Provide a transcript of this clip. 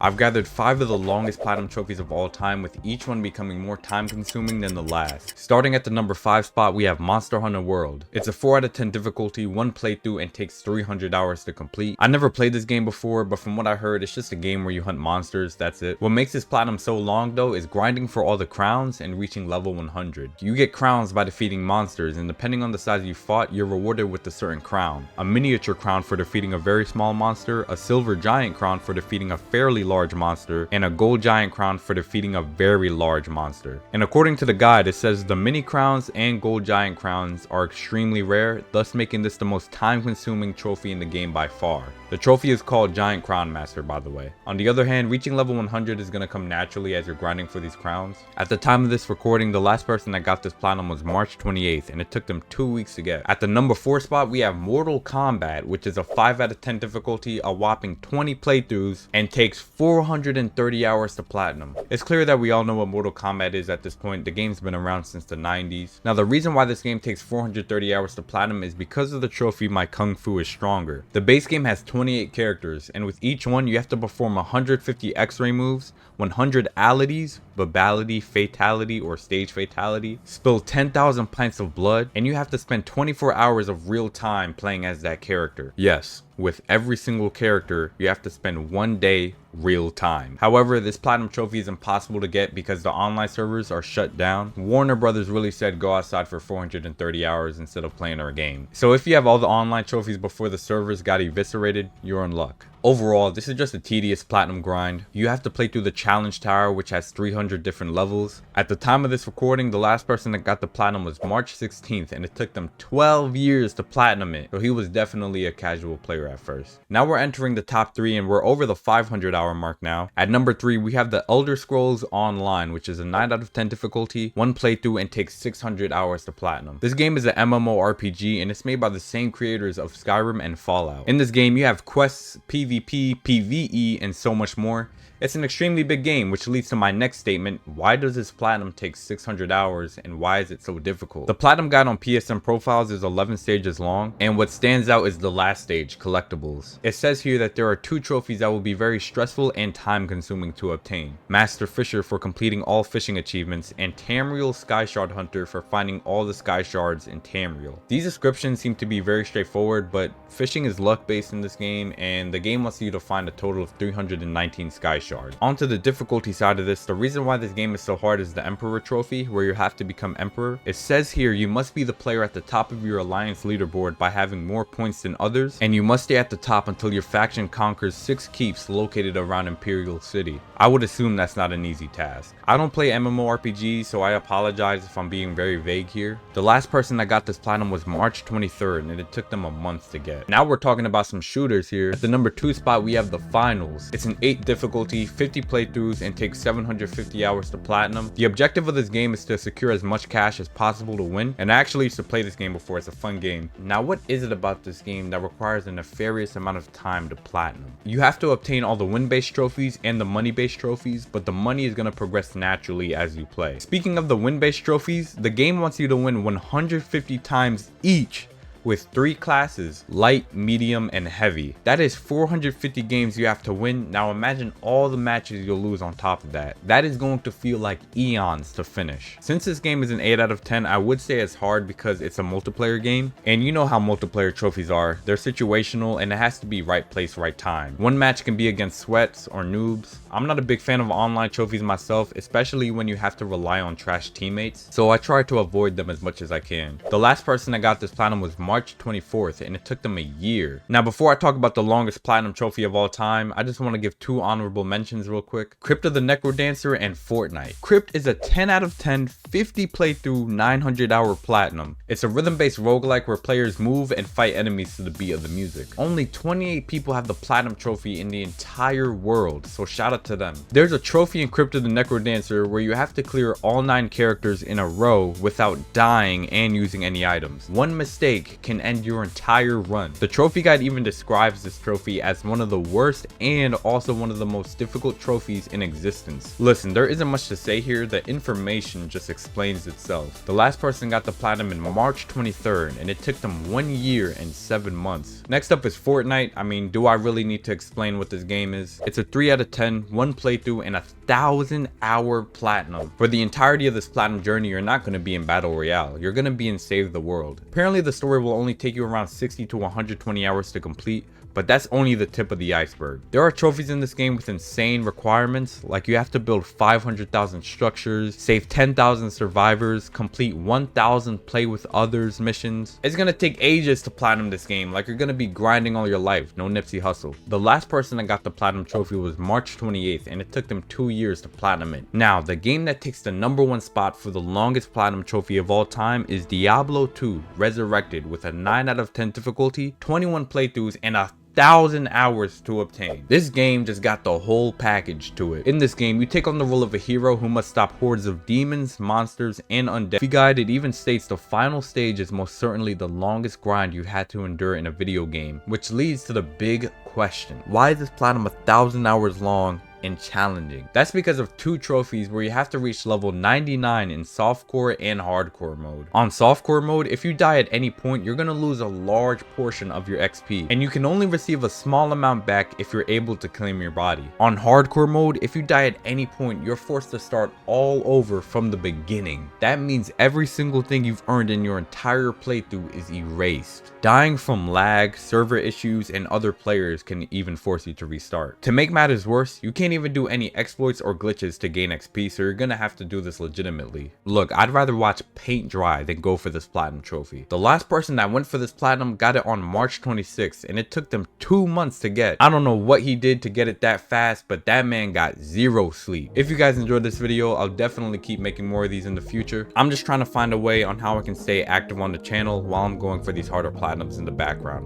I've gathered 5 of the longest platinum trophies of all time, with each one becoming more time consuming than the last. Starting at the number 5 spot, we have Monster Hunter World. It's a 4 out of 10 difficulty, 1 playthrough, and takes 300 hours to complete. I never played this game before, but from what I heard, it's just a game where you hunt monsters, that's it. What makes this platinum so long though is grinding for all the crowns and reaching level 100. You get crowns by defeating monsters, and depending on the size you fought, you're rewarded with a certain crown. A miniature crown for defeating a very small monster, a silver giant crown for defeating a fairly large monster, and a gold giant crown for defeating a very large monster. And according to the guide, it says the mini crowns and gold giant crowns are extremely rare, thus making this the most time consuming trophy in the game by far. The trophy is called Giant Crown Master, by the way. On the other hand, reaching level 100 is going to come naturally as you're grinding for these crowns. At the time of this recording, the last person that got this platinum was March 28th, and it took them 2 weeks to get. At the number 4 spot, we have Mortal Kombat, which is a 5 out of 10 difficulty, a whopping 20 playthroughs, and takes 430 hours to platinum. It's clear that we all know what Mortal Kombat is at this point. The game's been around since the 90s. Now, the reason why this game takes 430 hours to platinum is because of the trophy My Kung Fu is Stronger. The base game has 28 characters, and with each one you have to perform 150 X-ray moves, 100 alities, babality, fatality, or stage fatality, spill 10,000 pints of blood, and you have to spend 24 hours of real time playing as that character. Yes, with every single character, you have to spend 1 day real time. However, this platinum trophy is impossible to get because the online servers are shut down. Warner Brothers really said go outside for 430 hours instead of playing our game. So if you have all the online trophies before the servers got eviscerated, you're in luck. Overall, this is just a tedious platinum grind. You have to play through the challenge tower, which has 300 different levels. At the time of this recording, the last person that got the platinum was March 16th, and it took them 12 years to platinum it. So he was definitely a casual player at first. Now we're entering the top 3, and we're over the 500 hour mark now. At number 3, we have the Elder Scrolls Online, which is a 9 out of 10 difficulty, 1 playthrough, and takes 600 hours to platinum. This game is an MMORPG, and it's made by the same creators of Skyrim and Fallout. In this game, you have quests, PvP, PvE, and so much more. It's an extremely big game, which leads to my next statement: why does this platinum take 600 hours and why is it so difficult? The platinum guide on PSN Profiles is 11 stages long, and what stands out is the last stage, collectibles. It says here that there are 2 trophies that will be very stressful and time consuming to obtain: Master Fisher for completing all fishing achievements, and Tamriel Sky Shard Hunter for finding all the sky shards in Tamriel. These descriptions seem to be very straightforward, but fishing is luck based in this game, and the game wants you to find a total of 319 sky shards. Onto the difficulty side of this, the reason why this game is so hard is the Emperor trophy, where you have to become Emperor. It says here you must be the player at the top of your alliance leaderboard by having more points than others, and you must stay at the top until your faction conquers 6 keeps located around Imperial City. I would assume that's not an easy task. I don't play MMORPGs, so I apologize if I'm being very vague here. The last person that got this platinum was March 23rd, and it took them a month to get. Now we're talking about some shooters here. At the number 2 spot, we have the Finals. It's an 8 difficulty, 50 playthroughs, and takes 750 hours to platinum. The objective of this game is to secure as much cash as possible to win, and I actually used to play this game before. It's a fun game. Now, what is it about this game that requires a nefarious amount of time to platinum? You have to obtain all the win-based trophies and the money-based trophies, but the money is going to progress naturally as you play. Speaking of the win-based trophies, the game wants you to win 150 times each, with 3 classes: light, medium, and heavy. That is 450 games you have to win. Now imagine all the matches you'll lose on top of that. That is going to feel like eons to finish. Since this game is an 8 out of 10, I would say it's hard because it's a multiplayer game, and you know how multiplayer trophies are. They're situational, and it has to be right place, right time. One match can be against sweats or noobs. I'm not a big fan of online trophies myself, especially when you have to rely on trash teammates, so I try to avoid them as much as I can. The last person that got this platinum was March 24th, and it took them a year. Now, before I talk about the longest platinum trophy of all time, I just want to give 2 honorable mentions real quick: Crypt of the Necrodancer and Fortnite. Crypt is a 10 out of 10, 50 playthrough, 900 hour platinum. It's a rhythm-based roguelike where players move and fight enemies to the beat of the music. Only 28 people have the platinum trophy in the entire world, so shout out to them. There's a trophy in Crypt of the Necrodancer where you have to clear all 9 characters in a row without dying and using any items. One mistake streak can end your entire run. The trophy guide even describes this trophy as one of the worst and also one of the most difficult trophies in existence. Listen, there isn't much to say here, the information just explains itself. The last person got the platinum in March 23rd, and it took them 1 year and 7 months. Next up is Fortnite. I mean, do I really need to explain what this game is? It's a 3 out of 10, 1 playthrough, and a 1,000-hour platinum. For the entirety of this platinum journey, you're not going to be in Battle Royale. You're going to be in Save the World. Apparently, the story will only take you around 60 to 120 hours to complete, but that's only the tip of the iceberg. There are trophies in this game with insane requirements, like you have to build 500,000 structures, save 10,000 survivors, complete 1,000 play with others missions. It's gonna take ages to platinum this game, like you're gonna be grinding all your life, no Nipsey Hussle. The last person that got the platinum trophy was March 28th, and it took them 2 years to platinum it. Now, the game that takes the #1 spot for the longest platinum trophy of all time is Diablo 2 Resurrected, with a 9 out of 10 difficulty, 21 playthroughs, and 1,000 hours to obtain. This game just got the whole package to it. In this game, you take on the role of a hero who must stop hordes of demons, monsters, and undead. The guide, it even states the final stage is most certainly the longest grind you had to endure in a video game, which leads to the big question: why is this platinum 1,000 hours long and challenging? That's because of 2 trophies where you have to reach level 99 in softcore and hardcore mode. On softcore mode, if you die at any point, you're gonna lose a large portion of your XP, and you can only receive a small amount back if you're able to claim your body. On hardcore mode, if you die at any point, you're forced to start all over from the beginning. That means every single thing you've earned in your entire playthrough is erased. Dying from lag, server issues, and other players can even force you to restart. To make matters worse, you can't even do any exploits or glitches to gain XP, so you're gonna have to do this legitimately. Look, I'd rather watch paint dry than go for this platinum trophy. The last person that went for this platinum got it on March 26th, and it took them 2 months to get. I don't know what he did to get it that fast, but that man got 0 sleep. If you guys enjoyed this video, I'll definitely keep making more of these in the future. I'm just trying to find a way on how I can stay active on the channel while I'm going for these harder platinums in the background.